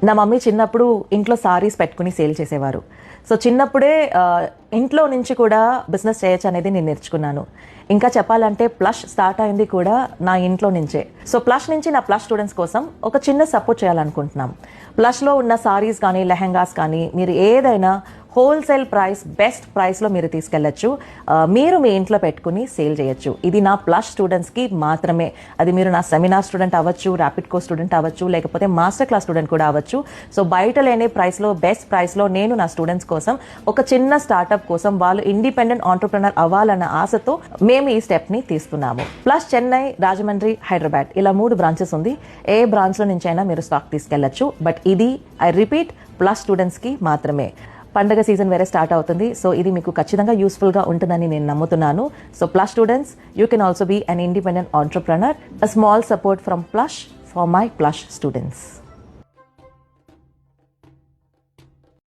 నా మమ్మీ చిన్నప్పుడు ఇంట్లో సారీస్ పెట్టుకుని సేల్ చేసేవారు. సో చిన్నప్పుడే ఇంట్లో నుంచి కూడా బిజినెస్ చేయొచ్చు అనేది నేను నేర్చుకున్నాను. ఇంకా చెప్పాలంటే ప్లస్ స్టార్ట్ అయింది కూడా నా ఇంట్లో నుంచే. సో ప్లస్ నుంచి నా ప్లస్ స్టూడెంట్స్ కోసం ఒక చిన్న సపోర్ట్ చేయాలనుకుంటున్నాం. ప్లస్లో ఉన్న సారీస్ కానీ లెహెంగాస్ కానీ మీరు ఏదైనా హోల్సేల్ ప్రైస్, బెస్ట్ ప్రైస్లో మీరు తీసుకెళ్ళచ్చు. మీరు మీ ఇంట్లో పెట్టుకుని సేల్ చేయొచ్చు. ఇది నా ప్లస్ స్టూడెంట్స్కి మాత్రమే. అది మీరు నా సెమినార్ స్టూడెంట్ అవ్వచ్చు, ర్యాపిడ్ కోర్స్ స్టూడెంట్ అవ్వచ్చు, లేకపోతే మాస్టర్ క్లాస్ స్టూడెంట్ కూడా అవ్వచ్చు. సో బయట లేని ప్రైస్లో, బెస్ట్ ప్రైస్లో నేను నా స్టూడెంట్స్ కోసం ఒక చిన్న స్టార్ట్అప్ కోసం వాళ్ళు ఇండిపెండెంట్ ఆంటర్ప్రెనర్ అవ్వాలన్న ఆశతో మేము ఈ స్టెప్ని తీస్తున్నాము. ప్లస్ చెన్నై, రాజమండ్రి, హైదరాబాద్ ఇలా 3 బ్రాంచెస్ ఉంది. ఏ బ్రాంచ్లో నుంచైనా మీరు స్టాక్ తీసుకెళ్ళచ్చు. బట్ ఇది ఐ రిపీట్ ప్లస్ స్టూడెంట్స్కి మాత్రమే. పండగ సీజన్ వేరే స్టార్ట్ అవుతుంది. సో ఇది మీకు ఖచ్చితంగా యూస్ఫుల్గా ఉంటుందని నేను నమ్ముతున్నాను. So plus students, you can also be an independent entrepreneur. A small support from plus for my plus students.